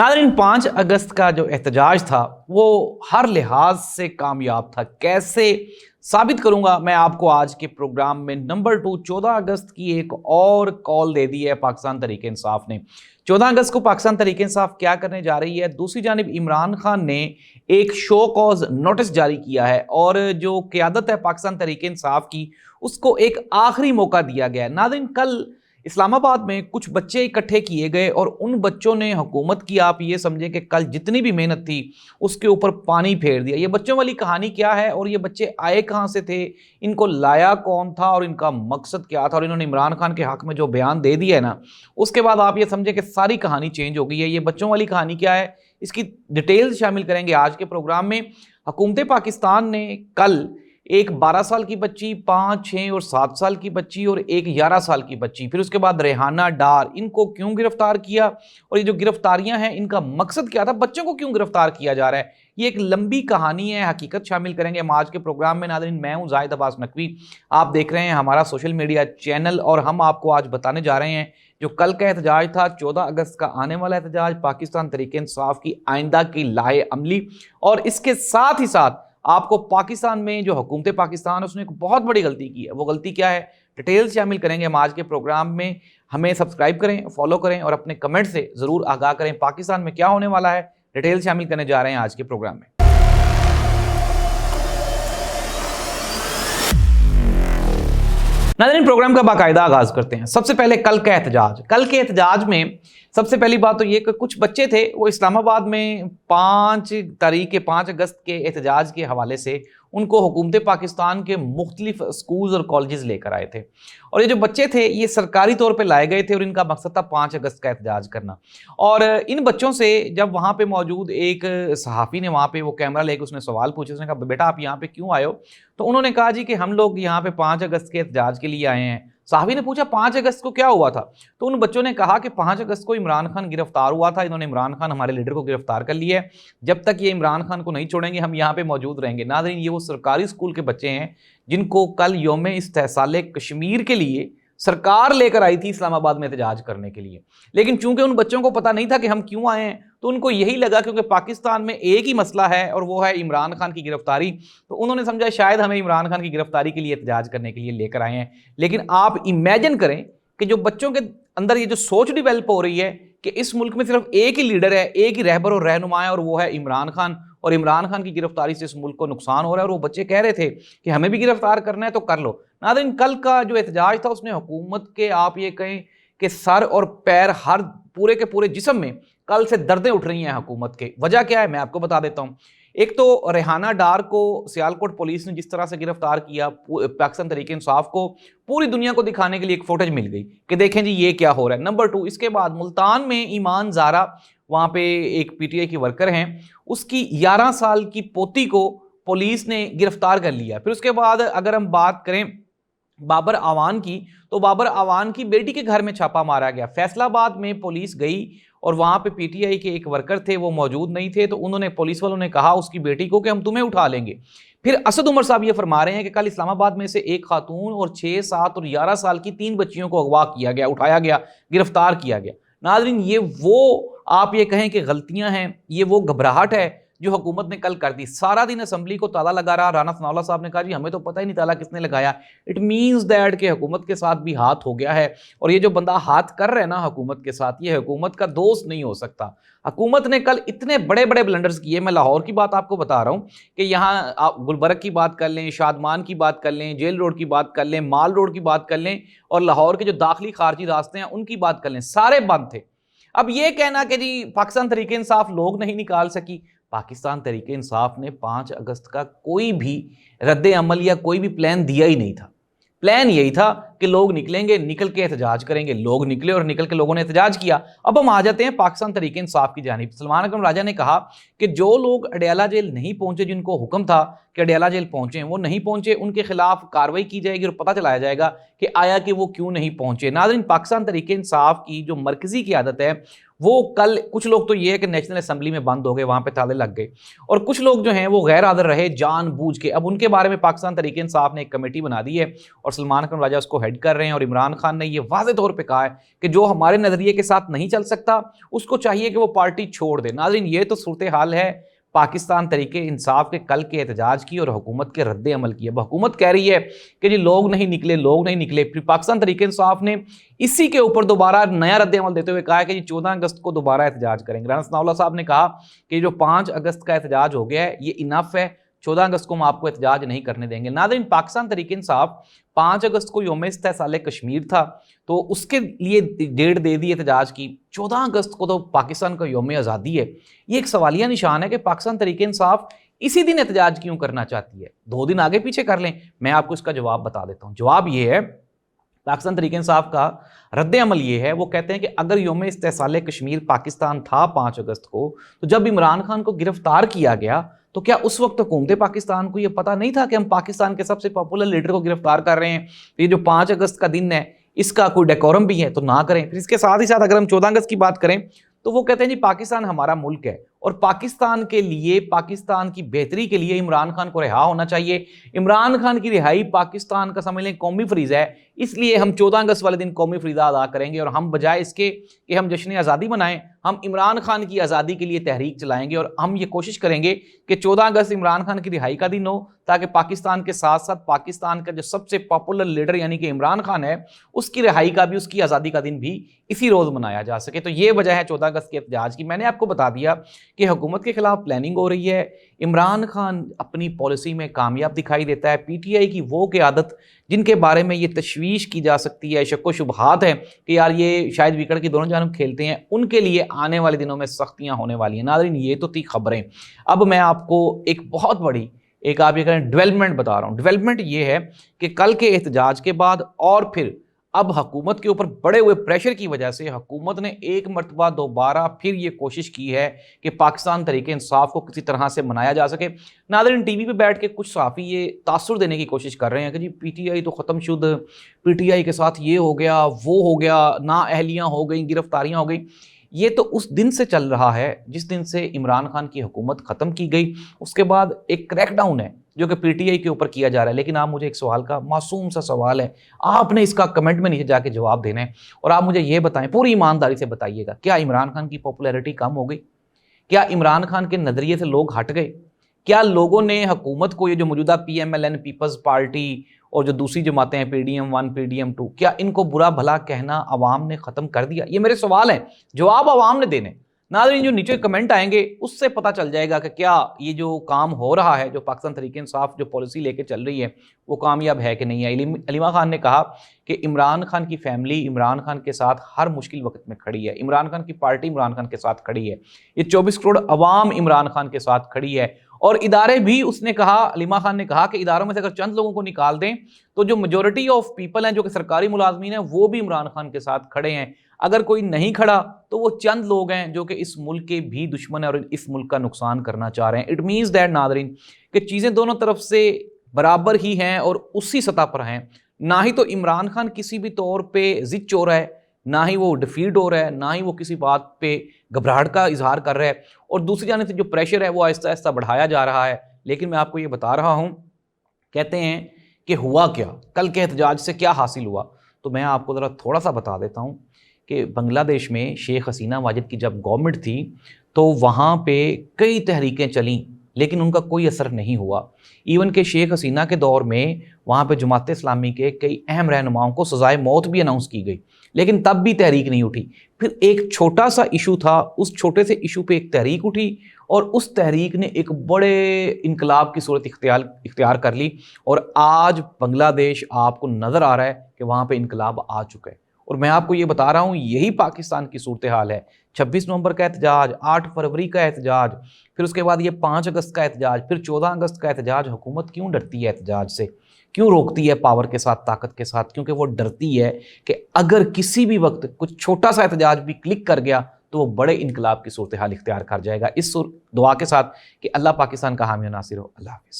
नाज़रीन 5 अगस्त का जो एहतजाज था वो हर लिहाज से कामयाब था। कैसे साबित करूंगा मैं आपको आज के प्रोग्राम में। नंबर 2, 14 अगस्त की एक और कॉल दे दी है पाकिस्तान तहरीक इंसाफ ने। 14 अगस्त को पाकिस्तान तहरीक इंसाफ क्या करने जा रही है? दूसरी जानिब इमरान खान ने एक शो कॉज नोटिस जारी किया है और जो क़यादत है पाकिस्तान तहरीक इंसाफ की उसको एक आखिरी मौका दिया गया है। नाज़रीन कल इस्लामाबाद में कुछ बच्चे इकट्ठे किए गए और उन बच्चों ने हुकूमत की, आप ये समझे कि कल जितनी भी मेहनत थी उसके ऊपर पानी फेर दिया। ये बच्चों वाली कहानी क्या है और ये बच्चे आए कहाँ से थे, इनको लाया कौन था और इनका मकसद क्या था, और इन्होंने इमरान खान के हक में जो बयान दे दिया है ना, उसके बाद आप ये समझे कि सारी कहानी चेंज हो गई है। ये बच्चों वाली कहानी क्या है, इसकी डिटेल्स शामिल करेंगे आज के प्रोग्राम में। हुकूमत पाकिस्तान ने कल एक 12 साल की बच्ची, 5, 6 और 7 साल की बच्ची और एक 11 साल की बच्ची, फिर उसके बाद रेहाना डार, इनको क्यों गिरफ्तार किया और ये जो गिरफ्तारियां हैं इनका मकसद क्या था, बच्चों को क्यों गिरफ्तार किया जा रहा है, ये एक लंबी कहानी है, हकीकत शामिल करेंगे हम आज के प्रोग्राम में। नाज़रीन मैं हूं जाहिद अब्बास नकवी, आप देख रहे हैं हमारा सोशल मीडिया चैनल और हम आपको आज बताने जा रहे हैं जो कल का एहतजाज था, 14 अगस्त का आने वाला एहतजाज, पाकिस्तान तहरीक इंसाफ की आइंदा की लाहे अमली, और इसके साथ ही साथ आपको पाकिस्तान में जो हुकूमत पाकिस्तान उसने एक बहुत बड़ी गलती की है, वो गलती क्या है, डिटेल्स शामिल करेंगे हम आज के प्रोग्राम में। हमें सब्सक्राइब करें, फॉलो करें और अपने कमेंट से ज़रूर आगाह करें पाकिस्तान में क्या होने वाला है। डिटेल्स शामिल करने जा रहे हैं आज के प्रोग्राम में। नाज़रीन प्रोग्राम का बाकायदा आगाज करते हैं। सबसे पहले कल का एहतजाज। कल के एहतजाज में सबसे पहली बात तो ये कि कुछ बच्चे थे वो इस्लामाबाद में 5 अगस्त के एहतजाज के हवाले से उनको हुकूमत पाकिस्तान के मुख्तलिफ स्कूल्स और कॉलेजेस लेकर आए थे, और ये जो बच्चे थे ये सरकारी तौर पे लाए गए थे और इनका मकसद था 5 अगस्त का एहतजाज करना। और इन बच्चों से जब वहाँ पे मौजूद एक सहाफ़ी ने वहाँ पे वो कैमरा लेकर उसने सवाल पूछे, उसने कहा बेटा आप यहाँ पे क्यों आए हो? तो उन्होंने कहा जी कि हम लोग यहाँ पे 5 अगस्त के एहतजाज के लिए आए हैं। साहबी ने पूछा 5 अगस्त को क्या हुआ था? तो उन बच्चों ने कहा कि 5 अगस्त को इमरान खान गिरफ्तार हुआ था, इन्होंने इमरान खान हमारे लीडर को गिरफ्तार कर लिया है, जब तक ये इमरान खान को नहीं छोड़ेंगे हम यहाँ पे मौजूद रहेंगे। नाज़रीन ये वो सरकारी स्कूल के बच्चे हैं जिनको कल यौम इस्तेहसाल कश्मीर के लिए सरकार लेकर आई थी इस्लामाबाद में एहतजाज करने के लिए, लेकिन चूंकि उन बच्चों को पता नहीं था कि हम क्यों आए हैं तो उनको यही लगा क्योंकि पाकिस्तान में एक ही मसला है और वो है इमरान खान की गिरफ्तारी, तो उन्होंने समझा शायद हमें इमरान खान की गिरफ्तारी के लिए एहतजाज करने के लिए लेकर आए हैं। लेकिन आप इमेजिन करें कि जो बच्चों के अंदर ये जो सोच डिवेल्प हो रही है कि इस मुल्क में सिर्फ एक ही लीडर है, एक ही रहबर और रहनुमा है और वो है इमरान खान, और इमरान खान की गिरफ्तारी से इस मुल्क को नुकसान हो रहा है, और वो बच्चे कह रहे थे कि हमें भी गिरफ्तार करना है तो कर लो। नाज़रीन कल का जो एहतजाज था उसने हुकूमत के, आप ये कहें कि सर और पैर, हर पूरे के पूरे जिस्म में कल से दर्दें उठ रही हैं हुकूमत के। वजह क्या है मैं आपको बता देता हूँ। एक तो रेहाना डार को सियालकोट पुलिस ने जिस तरह से गिरफ्तार किया, पाकिस्तान तहरीक इंसाफ को पूरी दुनिया को दिखाने के लिए एक फुटेज मिल गई कि देखें जी ये क्या हो रहा है। नंबर 2, इसके बाद मुल्तान में ईमान ज़ारा, वहाँ पे एक पीटीआई की वर्कर हैं, उसकी 11 साल की पोती को पुलिस ने गिरफ्तार कर लिया। फिर उसके बाद अगर हम बात करें बाबर आवान की, तो बाबर आवान की बेटी के घर में छापा मारा गया। फैसलाबाद में पुलिस गई और वहाँ पे पीटीआई के एक वर्कर थे, वो मौजूद नहीं थे, तो उन्होंने, पुलिस वालों ने कहा उसकी बेटी को कि हम तुम्हें उठा लेंगे। फिर असद उमर साहब ये फरमा रहे हैं कि कल इस्लामाबाद में से एक खातून और 6, 7 और 11 साल की 3 बच्चियों को अगवा किया गया, उठाया गया, गिरफ्तार किया गया। नाज़रीन ये वो, आप ये कहें कि गलतियां हैं, ये वो घबराहट है जो हुकूमत ने कल कर दी। सारा दिन असम्बली को ताला लगा रहा, राना सनाउल्लाह साहब ने कहा जी हमें तो पता ही नहीं ताला किसने लगाया। इट मीन्स दैट कि हुकूमत के साथ भी हाथ हो गया है, और ये जो बंदा हाथ कर रहा है ना हुकूमत के साथ, ये हुकूमत का दोस्त नहीं हो सकता। हुकूमत ने कल इतने बड़े बड़े ब्लंडर्स किए, मैं लाहौर की बात आपको बता रहा हूँ कि यहाँ आप गुलबर्ग की बात कर लें, शादमान की बात कर लें, जेल रोड की बात कर लें, माल रोड की बात कर लें, और लाहौर के जो दाखिली खारजी रास्ते हैं उनकी बात कर लें, सारे बंद थे। अब ये कहना कि जी पाकिस्तान तहरीक इंसाफ लोग नहीं निकाल सकी, पाकिस्तान तहरीक इंसाफ ने 5 अगस्त का कोई भी रद्द अमल या कोई भी प्लान दिया ही नहीं था। प्लान यही था कि लोग निकलेंगे, निकल के एहतजाज करेंगे। लोग निकले और निकल के लोगों ने एहतजाज किया। अब हम आ जाते हैं पाकिस्तान तहरीक इंसाफ की जानिब। सलमान अकरम राजा ने कहा कि जो लोग अडयाला जेल नहीं पहुंचे, जिनको हुक्म था कि अडयाला जेल पहुंचे, वो नहीं पहुंचे, उनके खिलाफ कार्रवाई की जाएगी और पता चलाया जाएगा कि आया कि वो क्यों नहीं पहुंचे। नाज़रीन पाकिस्तान तहरीक इंसाफ की जो मरकजी क़यादत है وہ کل کچھ لوگ تو یہ ہے کہ نیشنل اسمبلی میں بند ہو گئے، وہاں پہ تالے لگ گئے، اور کچھ لوگ جو ہیں وہ غیر حاضر رہے جان بوجھ کے۔ اب ان کے بارے میں پاکستان تحریک انصاف نے ایک کمیٹی بنا دی ہے اور سلمان اکرم راجہ اس کو ہیڈ کر رہے ہیں، اور عمران خان نے یہ واضح طور پہ کہا ہے کہ جو ہمارے نظریے کے ساتھ نہیں چل سکتا اس کو چاہیے کہ وہ پارٹی چھوڑ دے۔ ناظرین، یہ تو صورتحال ہے پاکستان تحریک انصاف کے کل کے احتجاج کی اور حکومت کے رد عمل کی۔ اب حکومت کہہ رہی ہے کہ جی لوگ نہیں نکلے، پھر پاکستان تحریک انصاف نے اسی کے اوپر دوبارہ نیا رد عمل دیتے ہوئے کہا ہے کہ جی 14 اگست کو دوبارہ احتجاج کریں گے۔ رانا ثناء اللہ صاحب نے کہا کہ جو 5 اگست کا احتجاج ہو گیا ہے یہ انف ہے، 14 اگست کو ہم آپ کو احتجاج نہیں کرنے دیں گے۔ ناظرین، پاکستان تحریک انصاف 5 اگست کو یوم استحصال کشمیر تھا تو اس کے لیے ڈیٹ دے دی احتجاج کی، 14 اگست کو تو پاکستان کا یوم آزادی ہے۔ یہ ایک سوالیہ نشان ہے کہ پاکستان تحریک انصاف اسی دن احتجاج کیوں کرنا چاہتی ہے؟ 2 دن آگے پیچھے کر لیں، میں آپ کو اس کا جواب بتا دیتا ہوں۔ جواب یہ ہے، پاکستان تحریک انصاف کا رد عمل یہ ہے، وہ کہتے ہیں کہ اگر یوم استحصال کشمیر پاکستان تھا 5 اگست کو، تو جب عمران خان کو گرفتار کیا گیا تو کیا اس وقت حکومت پاکستان کو یہ پتا نہیں تھا کہ ہم پاکستان کے سب سے پاپولر لیڈر کو گرفتار کر رہے ہیں؟ یہ جو 5 اگست کا دن ہے اس کا کوئی ڈیکورم بھی ہے تو نہ کریں۔ پھر اس کے ساتھ ہی ساتھ اگر ہم 14 اگست کی بات کریں تو وہ کہتے ہیں جی پاکستان ہمارا ملک ہے اور پاکستان کے لیے، پاکستان کی بہتری کے لیے عمران خان کو رہا ہونا چاہیے۔ عمران خان کی رہائی پاکستان کا سمجھ لیں قومی فریضہ ہے، اس لیے ہم 14 اگست والے دن قومی فریضہ ادا کریں گے، اور ہم بجائے اس کے کہ ہم جشن آزادی منائیں، ہم عمران خان کی آزادی کے لیے تحریک چلائیں گے، اور ہم یہ کوشش کریں گے کہ 14 اگست عمران خان کی رہائی کا دن ہو تاکہ پاکستان کے ساتھ ساتھ پاکستان کا جو سب سے پاپولر لیڈر یعنی کہ عمران خان ہے اس کی رہائی کا بھی، اس کی آزادی کا دن بھی اسی روز منایا جا سکے۔ تو یہ وجہ ہے 14 اگست کے احتجاج کی۔ میں نے آپ کو بتا دیا کہ حکومت کے خلاف پلاننگ ہو رہی ہے، عمران خان اپنی پالیسی میں کامیاب دکھائی دیتا ہے، پی ٹی آئی کی وہ قیادت جن کے بارے میں یہ تشویش کی جا سکتی ہے، شک و شبہات ہیں کہ یار یہ شاید وکٹ کی دونوں جانب کھیلتے ہیں، ان کے لیے آنے والے دنوں میں سختیاں ہونے والی ہیں۔ ناظرین، یہ تو تھی خبریں، اب میں آپ کو ایک بہت بڑی آپ یہ کہیں ڈیولپمنٹ بتا رہا ہوں۔ ڈیولپمنٹ یہ ہے کہ کل کے احتجاج کے بعد اور پھر اب حکومت کے اوپر بڑے ہوئے پریشر کی وجہ سے حکومت نے ایک مرتبہ دوبارہ پھر یہ کوشش کی ہے کہ پاکستان تحریک انصاف کو کسی طرح سے منایا جا سکے۔ ناظرین، ٹی وی پہ بیٹھ کے کچھ صحافی یہ تاثر دینے کی کوشش کر رہے ہیں کہ جی پی ٹی آئی تو ختم شد، پی ٹی آئی کے ساتھ یہ ہو گیا، وہ ہو گیا، نااہلیاں ہو گئیں، گرفتاریاں ہو گئیں۔ یہ تو اس دن سے چل رہا ہے جس دن سے عمران خان کی حکومت ختم کی گئی، اس کے بعد ایک کریک ڈاؤن ہے جو کہ پی ٹی آئی کے اوپر کیا جا رہا ہے۔ لیکن آپ مجھے ایک سوال کا، معصوم سا سوال ہے، آپ نے اس کا کمنٹ میں نیچے جا کے جواب دینا ہے، اور آپ مجھے یہ بتائیں، پوری ایمانداری سے بتائیے گا، کیا عمران خان کی پاپولیرٹی کم ہو گئی؟ کیا عمران خان کے نظریے سے لوگ ہٹ گئے؟ کیا لوگوں نے حکومت کو، یہ جو موجودہ P M L N Peoples Party اور جو دوسری جماعتیں ہیں P D M 1 P D M 2، کیا ان کو برا بھلا کہنا عوام نے ختم کر دیا؟ یہ میرے سوال ہیں، جواب عوام نے دینے۔ ناظرین، جو نیچے کمنٹ آئیں گے اس سے پتہ چل جائے گا کہ کیا یہ جو کام ہو رہا ہے، جو پاکستان تحریک انصاف جو پالیسی لے کے چل رہی ہے وہ کامیاب ہے کہ نہیں ہے۔ علیمہ خان نے کہا کہ عمران خان کی فیملی عمران خان کے ساتھ ہر مشکل وقت میں کھڑی ہے، عمران خان کی پارٹی عمران خان کے ساتھ کھڑی ہے، یہ 24 کروڑ عوام عمران خان کے ساتھ کھڑی ہے، اور ادارے بھی، اس نے کہا، علیمہ خان نے کہا کہ اداروں میں سے اگر چند لوگوں کو نکال دیں تو جو میجورٹی آف پیپل ہیں جو کہ سرکاری ملازمین ہیں وہ بھی عمران خان کے ساتھ کھڑے ہیں، اگر کوئی نہیں کھڑا تو وہ چند لوگ ہیں جو کہ اس ملک کے بھی دشمن ہیں اور اس ملک کا نقصان کرنا چاہ رہے ہیں۔ اٹ مینز دیٹ ناظرین کہ چیزیں دونوں طرف سے برابر ہی ہیں اور اسی سطح پر ہیں، نہ ہی تو عمران خان کسی بھی طور پہ ضد چو رہا ہے، نہ ہی وہ ڈیفیٹ ہو رہا ہے، نہ ہی وہ کسی بات پہ گھبراہٹ کا اظہار کر رہا ہے، اور دوسری جانب سے جو پریشر ہے وہ آہستہ آہستہ بڑھایا جا رہا ہے۔ لیکن میں آپ کو یہ بتا رہا ہوں، کہتے ہیں کہ ہوا کیا، کل کے احتجاج سے کیا حاصل ہوا، تو میں آپ کو ذرا تھوڑا سا بتا دیتا ہوں کہ بنگلہ دیش میں شیخ حسینہ واجد کی جب گورنمنٹ تھی تو وہاں پہ کئی تحریکیں چلیں لیکن ان کا کوئی اثر نہیں ہوا۔ ایون کہ شیخ حسینہ کے دور میں وہاں پہ جماعت اسلامی کے کئی اہم رہنماؤں کو سزائے موت بھی اناؤنس کی گئی، لیکن تب بھی تحریک نہیں اٹھی۔ پھر ایک چھوٹا سا ایشو تھا، اس چھوٹے سے ایشو پہ ایک تحریک اٹھی اور اس تحریک نے ایک بڑے انقلاب کی صورت اختیار کر لی، اور آج بنگلہ دیش آپ کو نظر آ رہا ہے کہ وہاں پہ انقلاب آ چکا ہے۔ اور میں آپ کو یہ بتا رہا ہوں یہی پاکستان کی صورتحال ہے۔ 26 نومبر کا احتجاج، 8 فروری کا احتجاج، پھر اس کے بعد یہ 5 اگست کا احتجاج، پھر 14 اگست کا احتجاج۔ حکومت کیوں ڈرتی ہے احتجاج سے، کیوں روکتی ہے پاور کے ساتھ، طاقت کے ساتھ؟ کیونکہ وہ ڈرتی ہے کہ اگر کسی بھی وقت کچھ چھوٹا سا احتجاج بھی کلک کر گیا تو وہ بڑے انقلاب کی صورتحال اختیار کر جائے گا۔ اس دعا کے ساتھ کہ اللہ پاکستان کا حامی و ناصر ہو۔ اللہ حافظ۔